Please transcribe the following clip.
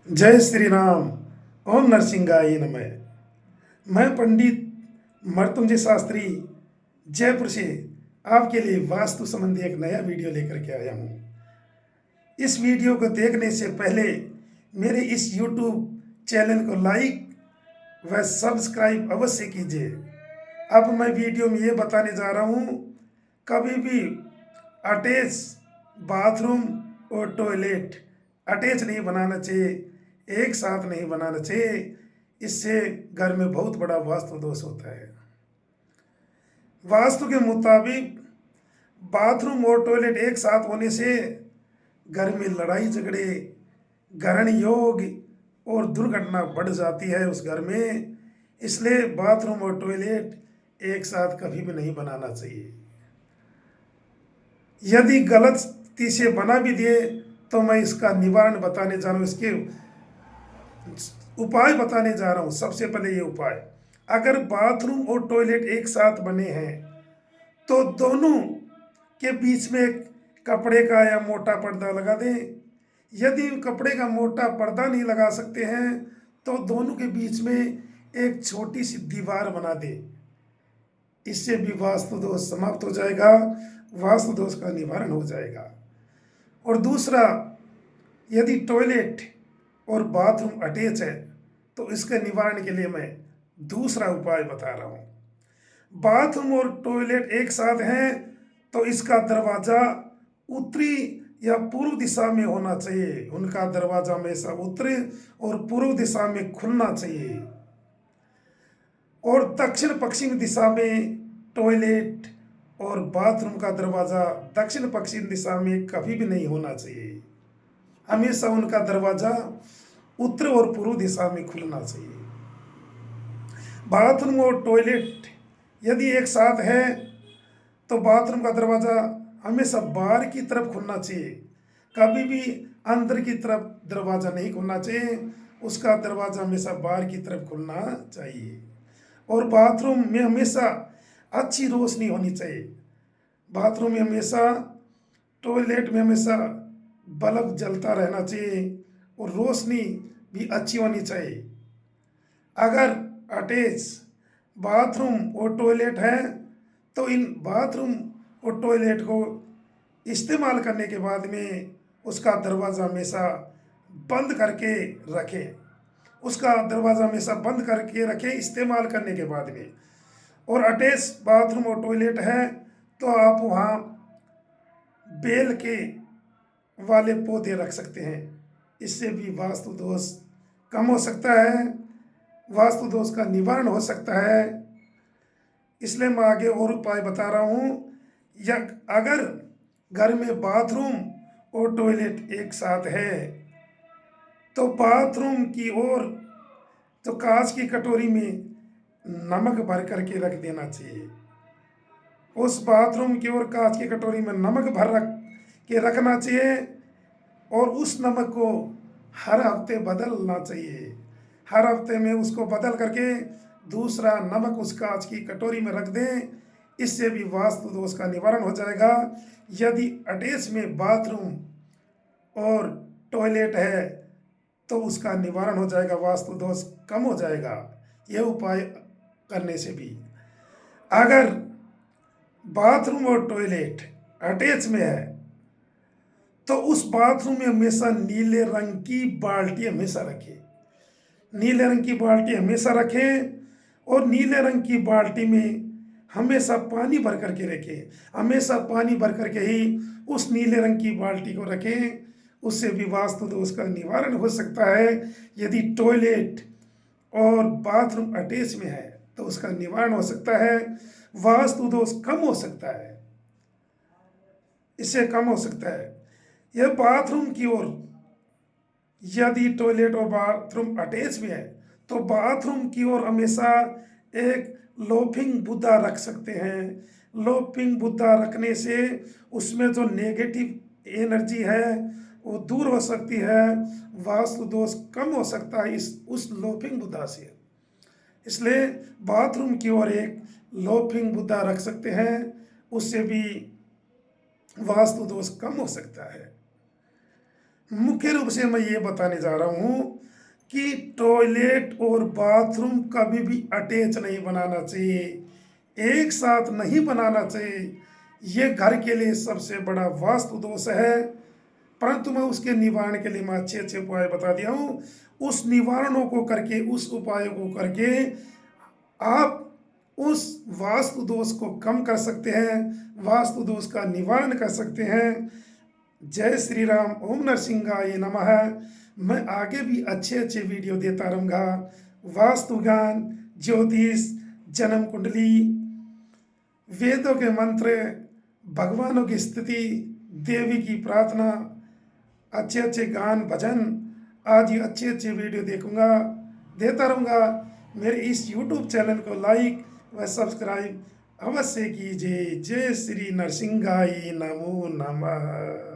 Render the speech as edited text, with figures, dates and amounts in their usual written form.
जय श्री राम। ओम नरसिंहाय नमः। मैं पंडित मर्तुंजय शास्त्री जयपुर से आपके लिए वास्तु संबंधी एक नया वीडियो लेकर के आया हूँ। इस वीडियो को देखने से पहले मेरे इस YouTube चैनल को लाइक व सब्सक्राइब अवश्य कीजिए। अब मैं वीडियो में ये बताने जा रहा हूँ, कभी भी अटैच बाथरूम और टॉयलेट अटैच नहीं बनाना चाहिए, एक साथ नहीं बनाना चाहिए। इससे घर में बहुत बड़ा वास्तु दोष होता है। वास्तु के मुताबिक बाथरूम और टॉयलेट एक साथ होने से घर में लड़ाई झगड़े, ग्रहण योग और दुर्घटना बढ़ जाती है उस घर में। इसलिए बाथरूम और टॉयलेट एक साथ कभी भी नहीं बनाना चाहिए। यदि गलती से बना भी दिए तो मैं इसका निवारण बताने जा रहा हूँ, इसके उपाय बताने जा रहा हूँ। सबसे पहले ये उपाय, अगर बाथरूम और टॉयलेट एक साथ बने हैं तो दोनों के बीच में एक कपड़े का या मोटा पर्दा लगा दें। यदि कपड़े का मोटा पर्दा नहीं लगा सकते हैं तो दोनों के बीच में एक छोटी सी दीवार बना दें। इससे भी वास्तु दोष समाप्त हो जाएगा, वास्तु दोष का निवारण हो जाएगा। और दूसरा, यदि टॉयलेट और बाथरूम अटैच है तो इसके निवारण के लिए मैं दूसरा उपाय बता रहा हूँ। बाथरूम और टॉयलेट एक साथ हैं तो इसका दरवाज़ा उत्तरी या पूर्व दिशा में होना चाहिए। उनका दरवाज़ा हमेशा उत्तरी और पूर्व दिशा में खुलना चाहिए। और दक्षिण पश्चिम दिशा में टॉयलेट और बाथरूम का दरवाज़ा दक्षिण पश्चिम दिशा में कभी भी नहीं होना चाहिए। हमेशा उनका दरवाज़ा उत्तर और पूर्व दिशा में खुलना चाहिए। बाथरूम और टॉयलेट यदि एक साथ है तो बाथरूम का दरवाज़ा हमेशा बाहर की तरफ खुलना चाहिए, कभी भी अंदर की तरफ दरवाज़ा नहीं खुलना चाहिए। उसका दरवाज़ा हमेशा बाहर की तरफ खुलना चाहिए। और बाथरूम में हमेशा अच्छी रोशनी होनी चाहिए। बाथरूम में हमेशा, टॉयलेट में हमेशा बल्ब जलता रहना चाहिए और रोशनी भी अच्छी होनी चाहिए। अगर अटैच बाथरूम और टॉयलेट है तो इन बाथरूम और टॉयलेट को इस्तेमाल करने के बाद में उसका दरवाज़ा हमेशा बंद करके रखें। उसका दरवाज़ा हमेशा बंद करके रखें इस्तेमाल करने के बाद में। और अटैच बाथरूम और टॉयलेट है तो आप वहाँ बेल के वाले पौधे रख सकते हैं। इससे भी वास्तु दोष कम हो सकता है, वास्तु दोष का निवारण हो सकता है। इसलिए मैं आगे और उपाय बता रहा हूँ। या अगर घर में बाथरूम और टॉयलेट एक साथ है तो बाथरूम की ओर तो कांच की कटोरी में नमक भर करके रख देना चाहिए। उस बाथरूम की ओर कांच की कटोरी में नमक भर रखना चाहिए। और उस नमक को हर हफ्ते बदलना चाहिए। हर हफ्ते में उसको बदल करके दूसरा नमक उस कांच की कटोरी में रख दें। इससे भी वास्तु दोष का निवारण हो जाएगा। यदि अटैच में बाथरूम और टॉयलेट है तो उसका निवारण हो जाएगा, वास्तु दोष कम हो जाएगा यह उपाय करने से भी। अगर बाथरूम और टॉयलेट अटैच में है तो उस बाथरूम में हमेशा नीले रंग की बाल्टी हमेशा रखें। नीले रंग की बाल्टी हमेशा रखें और नीले रंग की बाल्टी में हमेशा पानी भर करके रखें। हमेशा पानी भर करके ही उस नीले रंग की बाल्टी को रखें। उससे भी वास्तु दोष का निवारण हो सकता है। यदि टॉयलेट और बाथरूम अटैच में है तो उसका निवारण हो सकता है, वास्तु दोष कम हो सकता है, इससे कम हो सकता है। यह बाथरूम की ओर, यदि टॉयलेट और बाथरूम अटैच में है तो बाथरूम की ओर हमेशा एक लोफिंग बुद्धा रख सकते हैं। लोफिंग बुद्धा रखने से उसमें जो नेगेटिव एनर्जी है वो दूर हो सकती है, वास्तु दोष कम हो सकता है इस उस लोफिंग बुद्धा से। इसलिए बाथरूम की ओर एक लोफिंग बुद्धा रख सकते हैं, उससे भी वास्तु दोष कम हो सकता है। मुख्य रूप से मैं ये बताने जा रहा हूँ कि टॉयलेट और बाथरूम कभी भी अटैच नहीं बनाना चाहिए, एक साथ नहीं बनाना चाहिए। ये घर के लिए सबसे बड़ा वास्तु दोष है। परंतु मैं उसके निवारण के लिए मैं अच्छे अच्छे उपाय बता दिया हूँ। उस निवारणों को करके, उस उपायों को करके आप उस वास्तु दोष को कम कर सकते हैं, वास्तु दोष का निवारण कर सकते हैं। जय श्री राम। ओम नरसिंहाय नमः। मैं आगे भी अच्छे अच्छे वीडियो देता रहूँगा। वास्तु ज्ञान, ज्योतिष, जन्म कुंडली, वेदों के मंत्र, भगवानों की स्थिति, देवी की प्रार्थना, अच्छे अच्छे गान भजन आदि अच्छे अच्छे वीडियो देता रहूँगा। मेरे इस YouTube चैनल को लाइक व सब्सक्राइब अवश्य कीजिए। जय श्री नरसिंहाय नमो नमः।